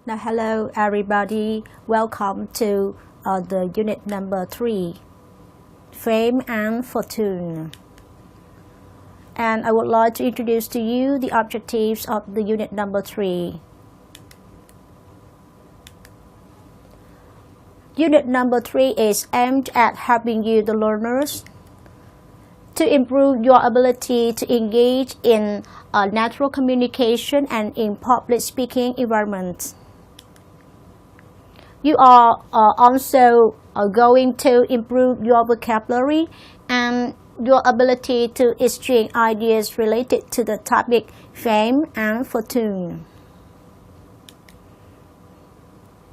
Now, hello everybody. Welcome to the unit number 3, Fame and Fortune. And I would like to introduce to you the objectives of the unit number 3. Unit number 3 is aimed at helping you, the learners, to improve your ability to engage in natural communication and in public speaking environments. You are also going to improve your vocabulary and your ability to exchange ideas related to the topic fame and fortune.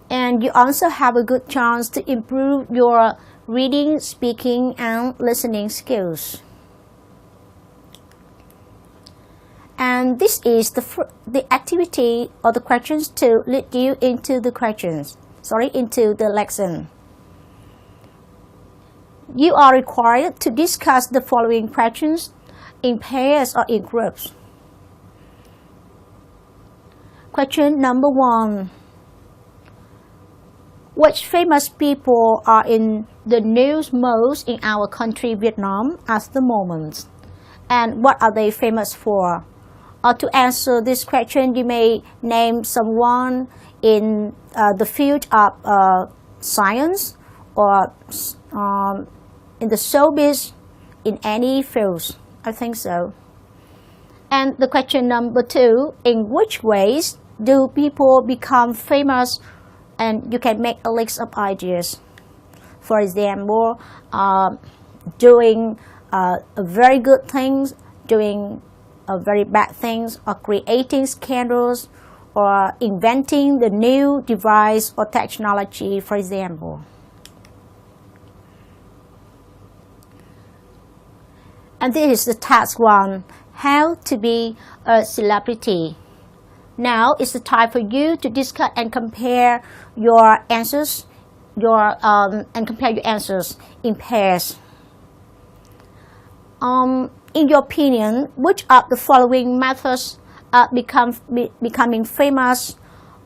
And you also have a good chance to improve your reading, speaking, and listening skills. And this is the activity or the questions to lead you into the lesson. You are required to discuss the following questions in pairs or in groups. Question number 1. Which famous people are in the news most in our country, Vietnam, at the moment? And what are they famous for? To answer this question, you may name someone in the field of science or in the showbiz, in any fields. I think so. And the question number 2, in which ways do people become famous? And you can make a list of ideas. For example, doing very good things, doing very bad things, or creating scandals, or inventing the new device or technology, for example. And this is the task 1, how to be a celebrity. Now it's the time for you to discuss and compare your answers, in pairs. In your opinion, which of the following methods are becoming famous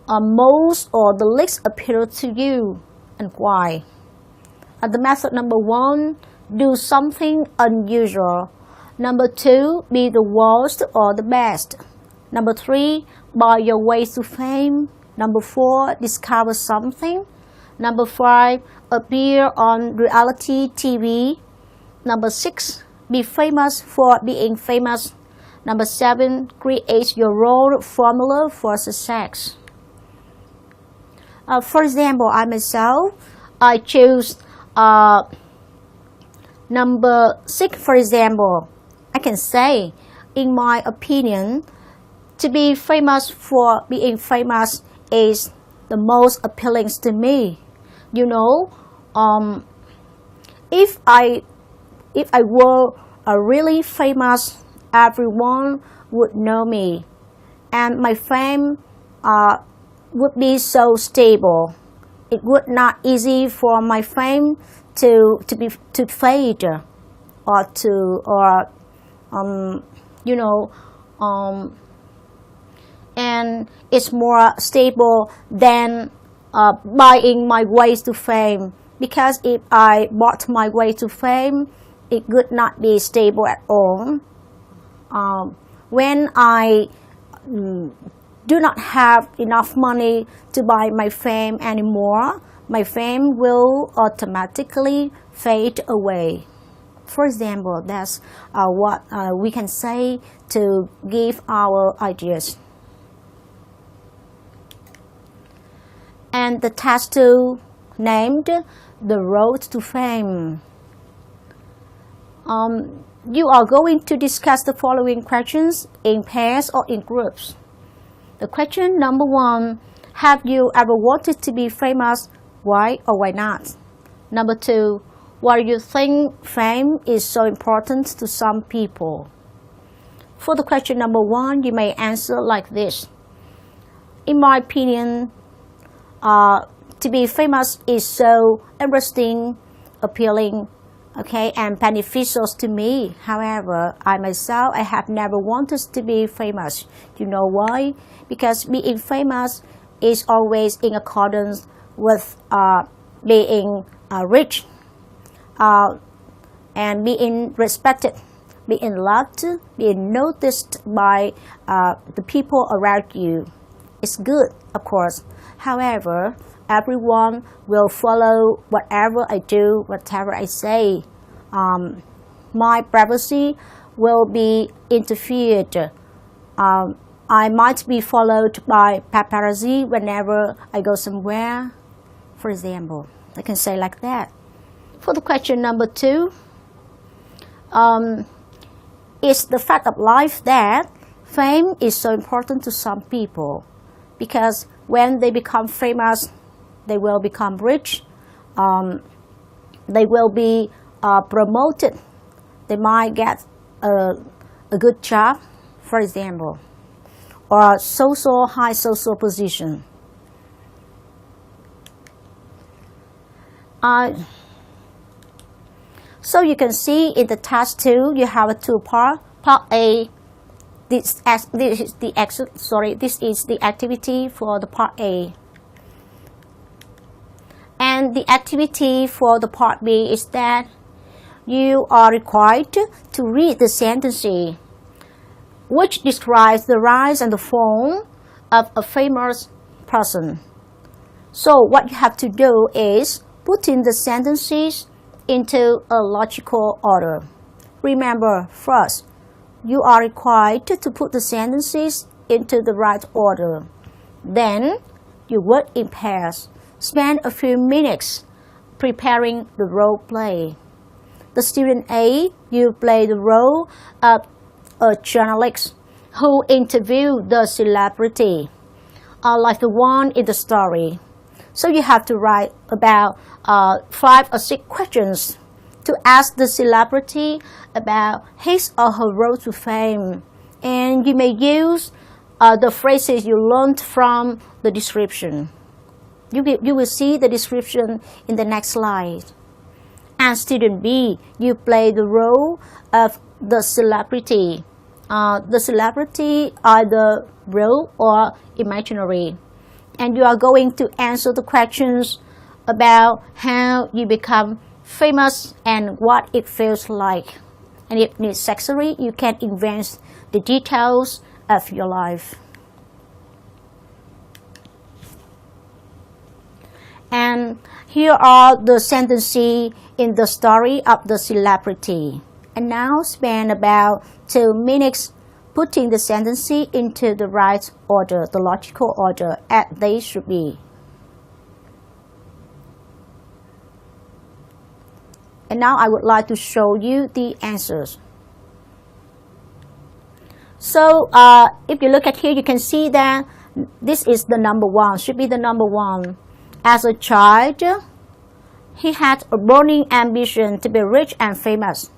most or the least appeal to you, and why? The method number 1, do something unusual. Number 2, be the worst or the best. Number 3, buy your way to fame. Number 4, discover something. Number 5, appear on reality TV. Number 6, be famous for being famous. Number 7, create your own formula for success. For example, I choose number 6, for example. I can say, in my opinion, to be famous for being famous is the most appealing to me. You know, if I were really famous, everyone would know me, and my fame would be so stable. It would not easy for my fame to fade and it's more stable than buying my way to fame, because if I bought my way to fame, it would not be stable at all. When I do not have enough money to buy my fame anymore, my fame will automatically fade away. For example, that's what we can say to give our ideas. And the task 2, named the road to fame. You are going to discuss the following questions in pairs or in groups. The question number 1, have you ever wanted to be famous? Why or why not? Number 2, why do you think fame is so important to some people? For the question number 1, you may answer like this. In my opinion, to be famous is so interesting, appealing, and beneficial to me. However, I have never wanted to be famous. You know why? Because being famous is always in accordance with being rich and being respected, being loved, being noticed by the people around you. It's good, of course. However, everyone will follow whatever I do, whatever I say. My privacy will be interfered. I might be followed by paparazzi whenever I go somewhere, for example. I can say like that. For the question number 2, it's the fact of life that fame is so important to some people, because when they become famous, they will become rich, they will be promoted, they might get a good job, for example, or high social position. So you can see in the task 2, you have a 2 part. Part A, this is the activity for the part A. And the activity for the part B is that you are required to read the sentence which describes the rise and the fall of a famous person. So what you have to do is put in the sentences into a logical order. Remember, first, you are required to put the sentences into the right order. Then, you work in pairs. Spend a few minutes preparing the role play. The student A, you play the role of a journalist who interviewed the celebrity, like the one in the story. So you have to write about 5 or 6 questions to ask the celebrity about his or her road to fame. And you may use the phrases you learned from the description. You will see the description in the next slide. And student B, you play the role of the celebrity. The celebrity either real or imaginary. And you are going to answer the questions about how you become famous and what it feels like. And if necessary, you can invent the details of your life. And here are the sentences in the story of the celebrity. And now spend about 2 minutes putting the sentences into the right order, the logical order, as they should be. And now I would like to show you the answers. So if you look at here, you can see that this is the number 1, should be the number 1. As a child, he had a burning ambition to be rich and famous.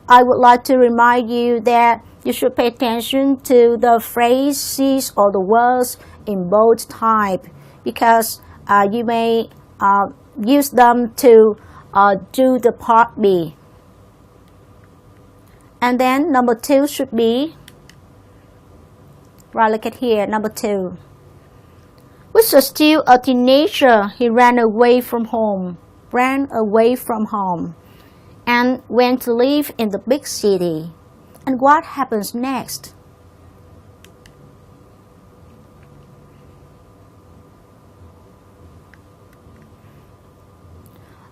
I would like to remind you that you should pay attention to the phrases or the words in bold type, because you may use them to do the part B. And then number 2 should be, right, look at here, number 2. Which was still a teenager, he ran away from home, and went to live in the big city. And what happens next?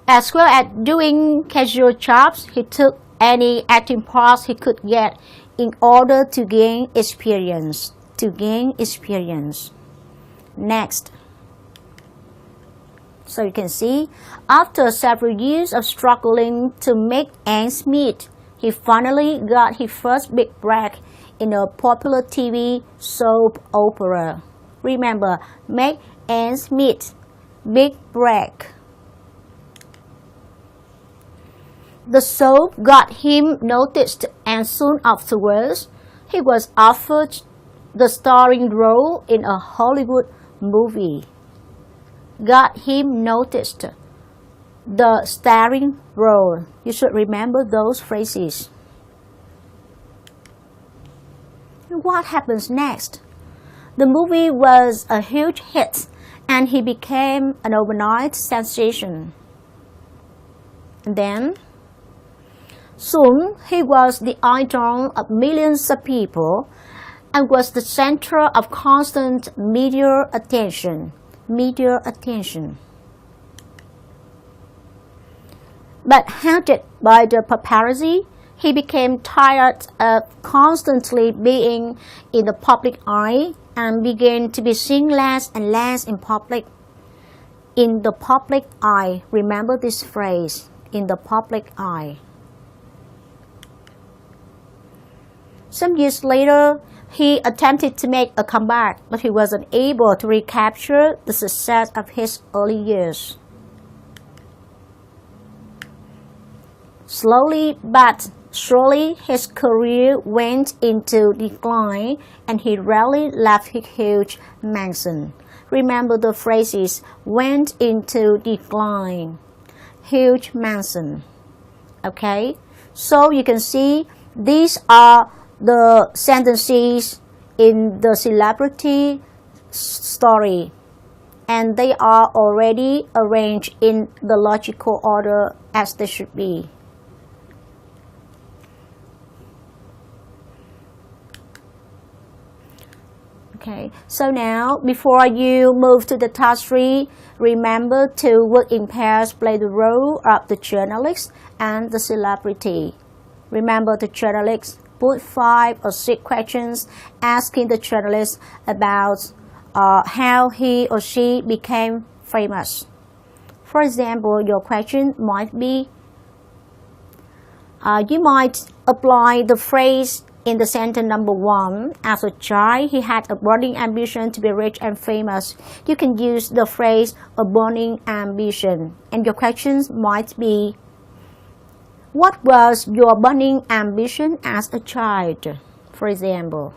As well as doing casual jobs, he took any acting parts he could get in order to gain experience. Next. So you can see, after several years of struggling to make ends meet, he finally got his first big break in a popular TV soap opera. Remember, make ends meet, big break. The soap got him noticed, and soon afterwards, he was offered the starring role in a Hollywood movie. Got him noticed, the starring role. You should remember those phrases. What happens next? The movie was a huge hit and he became an overnight sensation. And then, soon he was the idol of millions of people and was the center of constant media attention. But haunted by the paparazzi, he became tired of constantly being in the public eye and began to be seen less and less in public. In the public eye, remember this phrase, in the public eye. Some years later, he attempted to make a comeback, but he wasn't able to recapture the success of his early years. Slowly but surely, his career went into decline and he rarely left his huge mansion. Remember the phrases, went into decline, huge mansion. Okay, so you can see these are the sentences in the celebrity story, and they are already arranged in the logical order as they should be. Okay, so now before you move to the task 3, remember to work in pairs play the role of the journalist and the celebrity. Remember, the journalist put 5 or 6 questions asking the journalist about how he or she became famous. For example, your question might be, you might apply the phrase in the sentence number 1, as a child, he had a burning ambition to be rich and famous. You can use the phrase a burning ambition. And your questions might be, what was your burning ambition as a child? For example.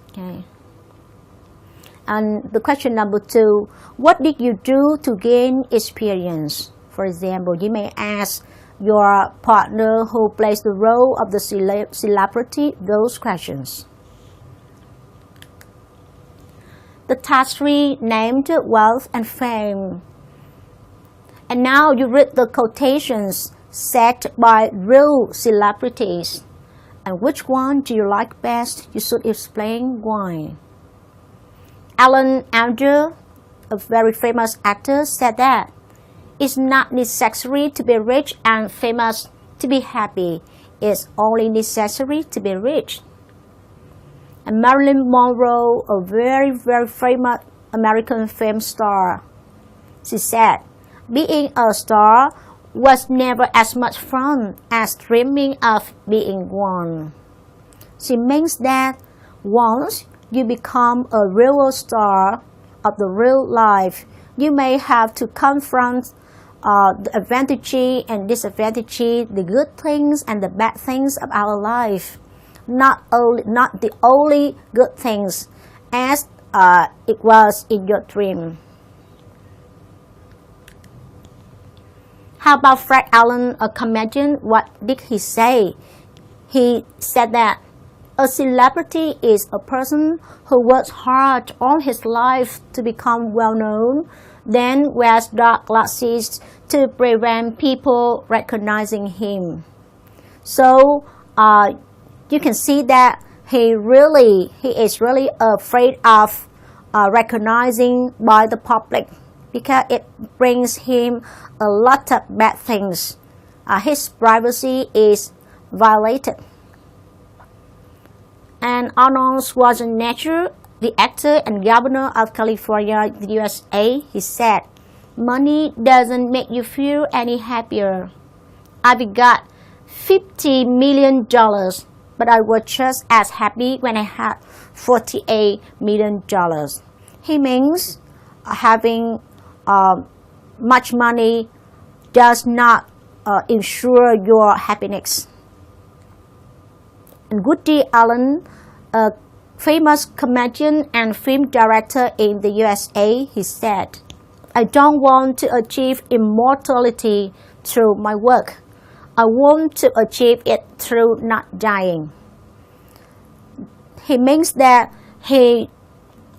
Okay. And the question number 2, what did you do to gain experience? For example, you may ask your partner who plays the role of the celebrity those questions. The task 3 named wealth and fame. And now you read the quotations said by real celebrities. And which one do you like best? You should explain why. Alan Alda, a very famous actor, said that it's not necessary to be rich and famous to be happy. It's only necessary to be rich. And Marilyn Monroe, a very, very famous American film star, she said, being a star was never as much fun as dreaming of being one. She means that once you become a real star of the real life, you may have to confront the advantages and disadvantages, the good things and the bad things of our life. Not the only good things as it was in your dream. How about Fred Allen, a comedian? What did he say? He said that a celebrity is a person who works hard all his life to become well known, then wears dark glasses to prevent people recognizing him. So you can see that he is really afraid of recognizing by the public, because it brings him a lot of bad things. His privacy is violated. And Arnold Schwarzenegger, the actor and governor of California, the USA, he said, money doesn't make you feel any happier. I've got $50 million, but I was just as happy when I had $48 million. He means having much money does not ensure your happiness. And Woody Allen, a famous comedian and film director in the USA, he said, I don't want to achieve immortality through my work. I want to achieve it through not dying. He means that he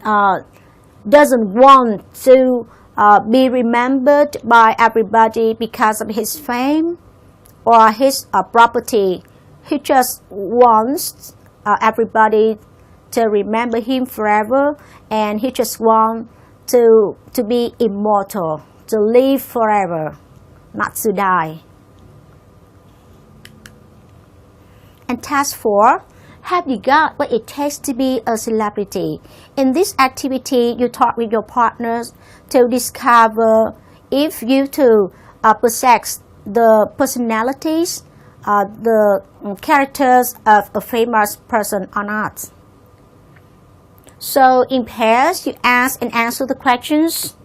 doesn't want to be remembered by everybody because of his fame or his property. He just wants everybody to remember him forever, and he just wants to be immortal, to live forever, not to die. And task 4, have you got what it takes to be a celebrity? In this activity, you talk with your partners to discover if you two possess the personalities, the characters of a famous person or not. So in pairs, you ask and answer the questions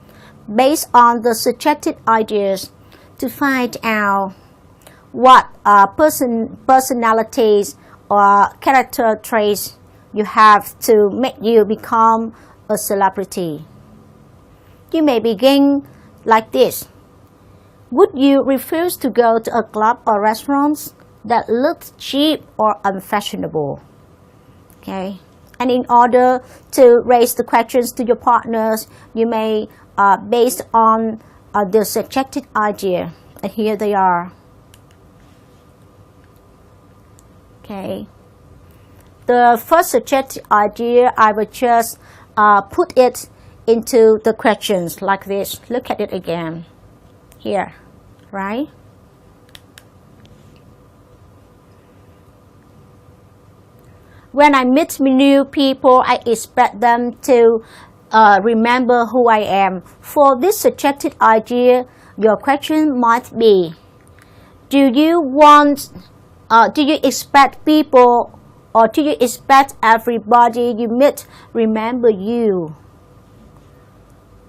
based on the suggested ideas to find out what personalities or character traits you have to make you become a celebrity. You may begin like this. Would you refuse to go to a club or restaurant that looks cheap or unfashionable? Okay. And in order to raise the questions to your partners, you may based on the suggested idea. And here they are. Okay. The first suggested idea, I will just put it into the questions like this. Look at it again. Here, right? When I meet new people, I expect them to remember who I am. For this suggested idea, your question might be, do you expect people, or do you expect everybody you meet remember you?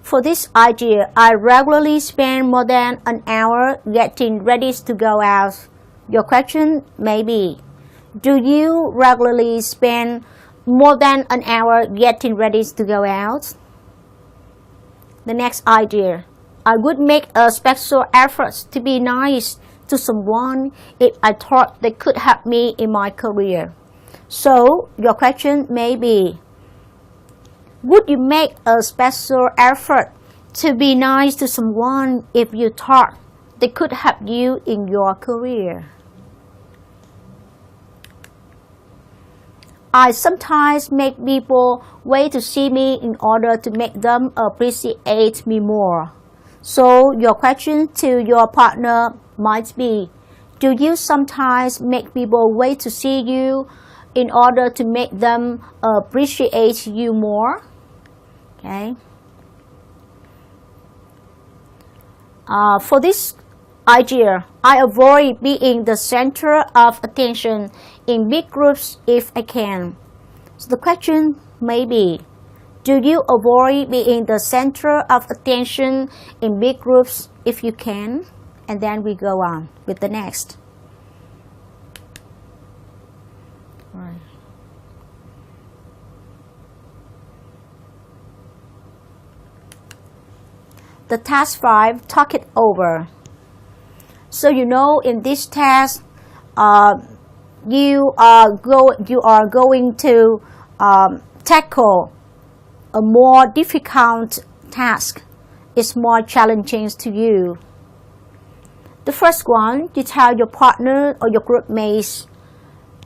For this idea, I regularly spend more than an hour getting ready to go out. Your question may be, do you regularly spend more than an hour getting ready to go out? The next idea, I would make a special effort to be nice to someone if I thought they could help me in my career. So, your question may be, would you make a special effort to be nice to someone if you thought they could help you in your career? I sometimes make people wait to see me in order to make them appreciate me more. So your question to your partner might be, do you sometimes make people wait to see you in order to make them appreciate you more? Okay. For this idea, I avoid being the center of attention in big groups if I can. So the question may be, do you avoid being the center of attention in big groups if you can? And then we go on with the next. Right. The task 5, talk it over. So you know, in this task, you are going to tackle a more difficult task. It's more challenging to you. The first one, you tell your partner or your group mates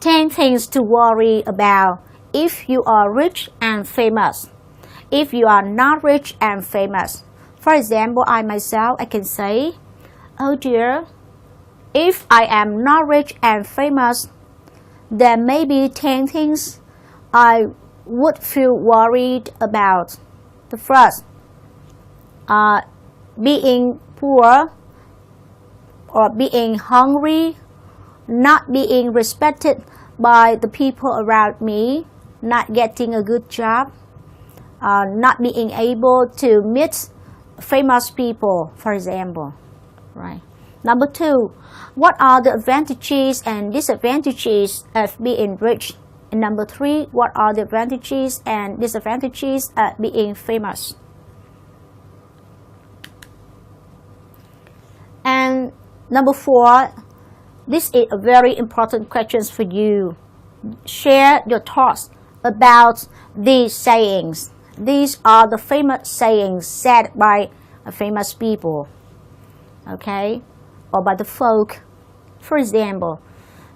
10 things to worry about if you are rich and famous. If you are not rich and famous. For example, I myself, I can say, oh dear, if I am not rich and famous, there may be 10 things I would feel worried about. The first, being poor or being hungry, not being respected by the people around me, not getting a good job, not being able to meet famous people, for example. Right. Number 2, what are the advantages and disadvantages of being rich? And number 3, what are the advantages and disadvantages of being famous? And number 4, this is a very important question for you. Share your thoughts about these sayings these are the famous sayings said by famous people, okay, or by the folk. For example,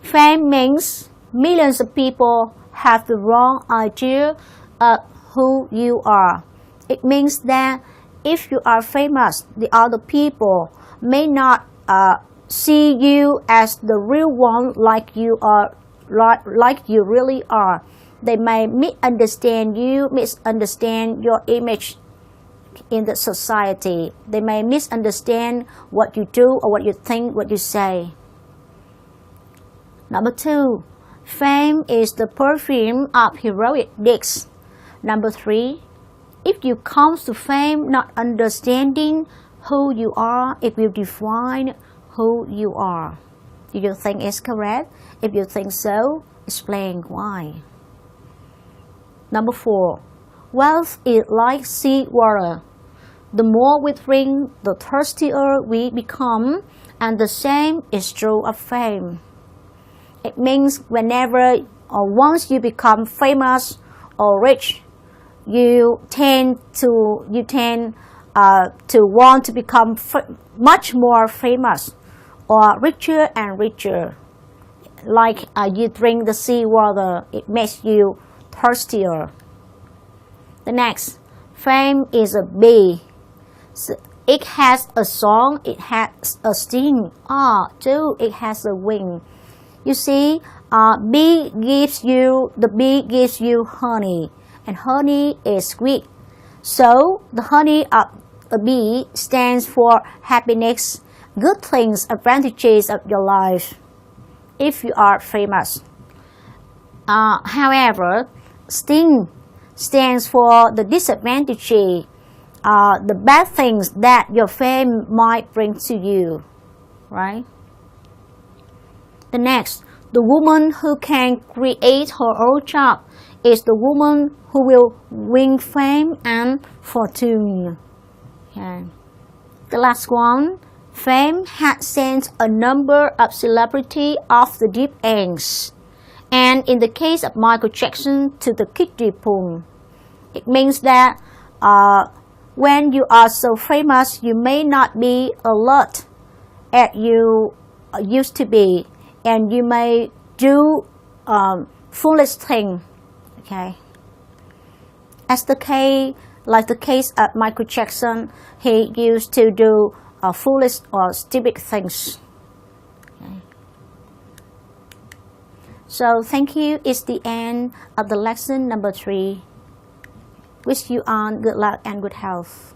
fame means millions of people have the wrong idea of who you are. It means that if you are famous, the other people may not see you as the real one like you are, like you really are. They may misunderstand you, misunderstand your image in the society. They may misunderstand what you do or what you think, what you say. Number 2, fame is the perfume of heroic deeds. Number 3, if you come to fame not understanding who you are, it will define who you are. Do you think it's correct? If you think so, explain why. Number 4, wealth is like sea water. The more we drink, the thirstier we become, and the same is true of fame. It means whenever or once you become famous or rich, you tend to want to become much more famous or richer and richer. Like you drink the sea water, it makes you thirstier. The next, fame is a bee. So it has a song, it has a sting. Too, it has a wing. You see, the bee gives you honey, and honey is sweet. So the honey of a bee stands for happiness, good things, advantages of your life if you are famous. However, sting stands for the disadvantage, the bad things that your fame might bring to you, right? The next, the woman who can create her own job is the woman who will win fame and fortune. Okay. The last one, fame has sent a number of celebrities off the deep ends, and in the case of Michael Jackson, to the kiddie pool. It means that when you are so famous, you may not be alert as you used to be, and you may do foolish things. Okay. Like the case of Michael Jackson, he used to do foolish or stupid things. Okay. So thank you. It's the end of the lesson number 3. Wish you all good luck and good health.